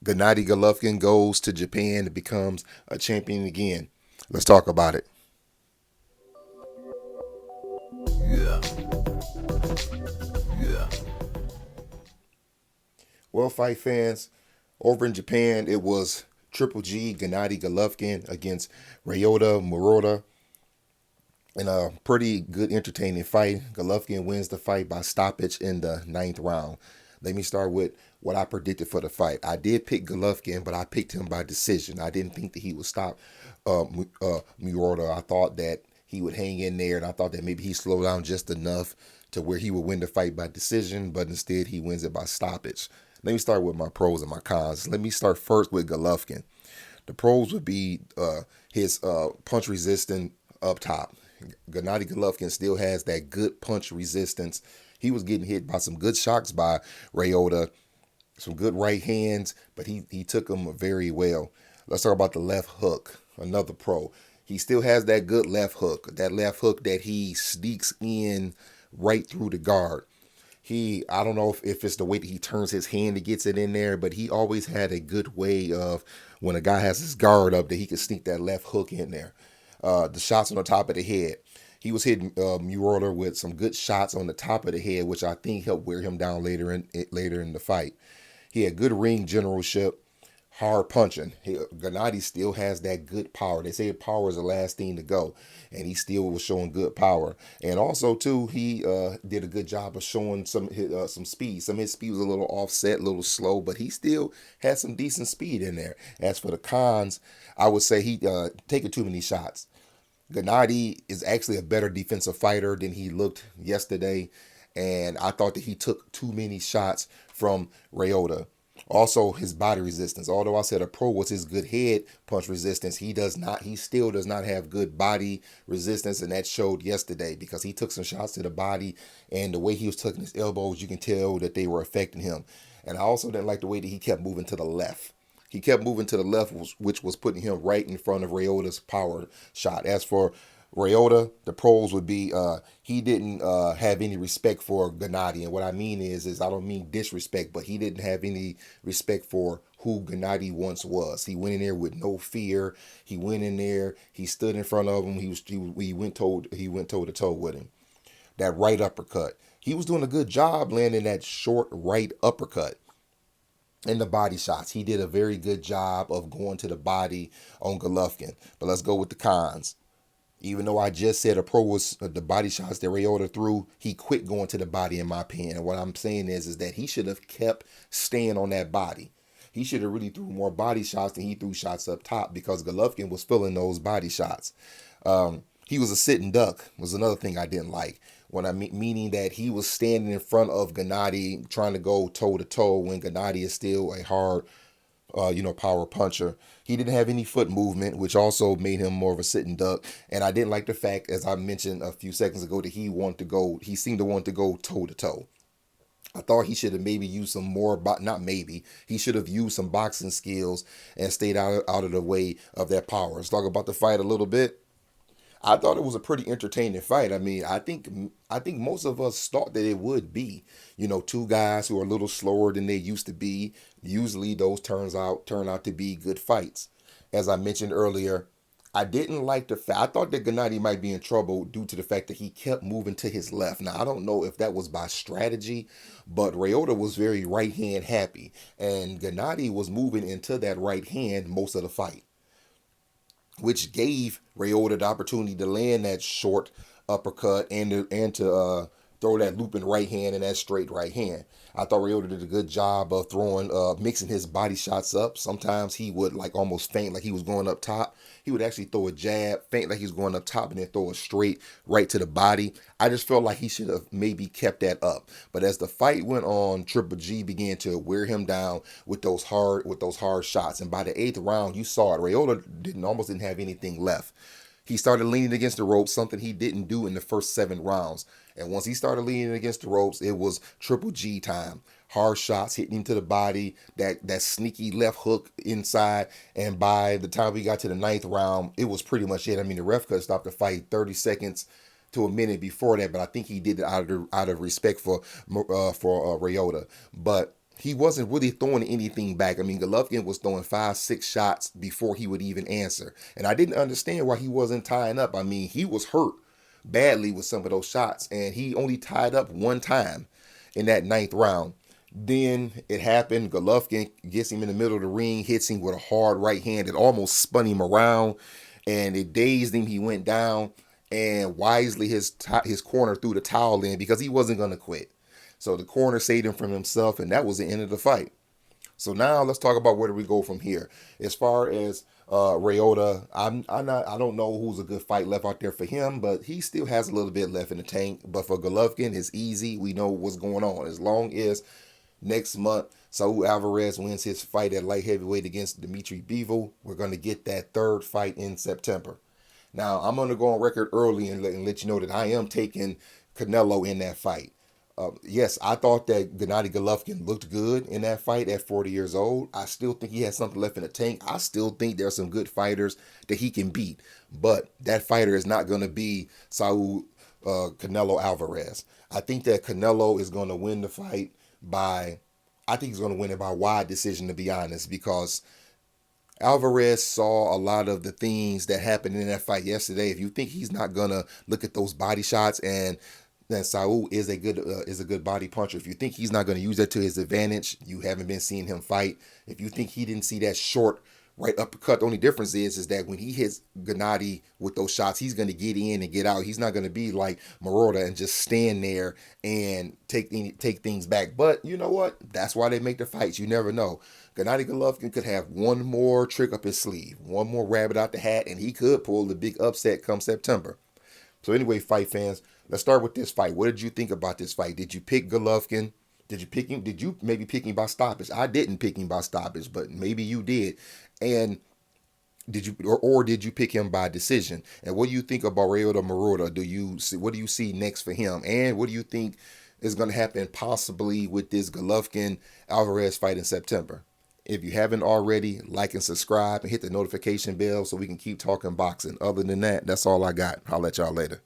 Gennadiy Golovkin goes to Japan and becomes a champion again. Let's talk about it. Well, fight fans, over in Japan, it was Triple G, Gennadiy Golovkin against Ryota, Murata in a pretty good, entertaining fight. Golovkin wins the fight by stoppage in the ninth round. Let me start with what I predicted for the fight. I did pick Golovkin, but I picked him by decision. I didn't think that he would stop Murata. I thought that he would hang in there, and I thought that maybe he slowed down just enough to where he would win the fight by decision, but instead he wins it by stoppage. Let me start with my pros and my cons. Let me start first with Golovkin. The pros would be his punch resistant up top. Gennadiy Golovkin still has that good punch resistance. He was getting hit by some good shots by Ryota, some good right hands, but he took them very well. Let's talk about the left hook, another pro. He still has that good left hook, that he sneaks in right through the guard. I don't know if it's the way that he turns his hand that gets it in there, but he always had a good way of, when a guy has his guard up, that he can sneak that left hook in there. The shots on the top of the head. He was hitting Murata with some good shots on the top of the head, which I think helped wear him down later in the fight. He had good ring generalship, hard punching. Gennadiy still has that good power. They say power is the last thing to go, and he still was showing good power. And also too, he did a good job of showing some speed. Some of his speed was a little offset, a little slow, but he still had some decent speed in there. As for the cons, I would say he taking too many shots. Gennadiy is actually a better defensive fighter than he looked yesterday, and I thought that he took too many shots from Ryota. Also, his body resistance. Although I said a pro was his good head punch resistance, he still does not have good body resistance, and that showed yesterday because he took some shots to the body, and the way he was taking his elbows, you can tell that they were affecting him. And I also didn't like the way that he kept moving to the left. He kept moving to the left, which was putting him right in front of Ryota's power shot. As for Ryota, the pros would be he didn't have any respect for Gennadiy. And what I mean is I don't mean disrespect, but he didn't have any respect for who Gennadiy once was. He went in there with no fear. He went in there. He stood in front of him. He went toe to toe with him. That right uppercut. He was doing a good job landing that short right uppercut. And the body shots. He did a very good job of going to the body on Golovkin. But let's go with the cons. Even though I just said a pro was the body shots that Ryota threw, he quit going to the body in my opinion. And what I'm saying is that he should have kept staying on that body. He should have really threw more body shots than he threw shots up top because Golovkin was filling those body shots. He was a sitting duck was another thing I didn't like. Meaning that he was standing in front of Gennadiy trying to go toe to toe when Gennadiy is still a hard, power puncher. He didn't have any foot movement, which also made him more of a sitting duck. And I didn't like the fact, as I mentioned a few seconds ago, that he seemed to want to go toe to toe. I thought he should have maybe used some more, not maybe, he should have used some boxing skills and stayed out of the way of that power. Let's talk about the fight a little bit. I thought it was a pretty entertaining fight. I mean, I think most of us thought that it would be. Two guys who are a little slower than they used to be. Usually those turn out to be good fights. As I mentioned earlier, I didn't like the fact. I thought that Gennadiy might be in trouble due to the fact that he kept moving to his left. Now, I don't know if that was by strategy, but Ryota was very right hand happy, and Gennadiy was moving into that right hand most of the fight, which gave Ryota the opportunity to land that short uppercut and to throw that looping right hand and that straight right hand. I thought Ryota did a good job of mixing his body shots up. Sometimes he would almost feint like he was going up top. He would actually throw a jab, feint like he was going up top, and then throw a straight right to the body. I just felt like he should have maybe kept that up. But as the fight went on, Triple G began to wear him down with those hard shots. And by the eighth round, you saw it. Ryota almost didn't have anything left. He started leaning against the ropes, something he didn't do in the first 7 rounds. And once he started leaning against the ropes, it was Triple G time. Hard shots hitting him to the body, that sneaky left hook inside. And by the time we got to the 9th round, it was pretty much it. I mean, the ref could have stopped the fight 30 seconds to a minute before that, but I think he did it out of respect for Ryota. But he wasn't really throwing anything back. I mean, Golovkin was throwing 5, 6 shots before he would even answer. And I didn't understand why he wasn't tying up. I mean, he was hurt badly with some of those shots, and he only tied up one time in that ninth round. Then it happened. Golovkin gets him in the middle of the ring, hits him with a hard right hand. It almost spun him around, and it dazed him. He went down, and wisely his corner threw the towel in because he wasn't going to quit. So the corner saved him from himself, and that was the end of the fight. So now let's talk about where do we go from here. As far as Ryota, I don't know who's a good fight left out there for him, but he still has a little bit left in the tank. But for Golovkin, it's easy. We know what's going on. As long as next month Saul Alvarez wins his fight at light heavyweight against Dmitry Bivol, we're going to get that third fight in September. Now, I'm going to go on record early and let you know that I am taking Canelo in that fight. Yes, I thought that Gennadiy Golovkin looked good in that fight at 40 years old. I still think he has something left in the tank. I still think there are some good fighters that he can beat. But that fighter is not going to be Saul Canelo Alvarez. I think that Canelo is going to win the fight I think he's going to win it by wide decision, to be honest, because Alvarez saw a lot of the things that happened in that fight yesterday. If you think he's not going to look at those body shots, and then Saul is a good body puncher. If you think he's not going to use that to his advantage, you haven't been seeing him fight. If you think he didn't see that short right uppercut, the only difference is that when he hits Gennadiy with those shots, he's going to get in and get out. He's not going to be like Murata and just stand there and take things back. But you know what? That's why they make the fights. You never know. Gennadiy Golovkin could have one more trick up his sleeve, one more rabbit out the hat, and he could pull the big upset come September. So anyway, fight fans, let's start with this fight. What did you think about this fight? Did you pick Golovkin? Did you pick him? Did you maybe pick him by stoppage? I didn't pick him by stoppage, but maybe you did. And did you or did you pick him by decision? And what do you think about Ryota Murata? What do you see next for him? And what do you think is going to happen possibly with this Golovkin Alvarez fight in September? If you haven't already, like and subscribe and hit the notification bell so we can keep talking boxing. Other than that, that's all I got. I'll let y'all later.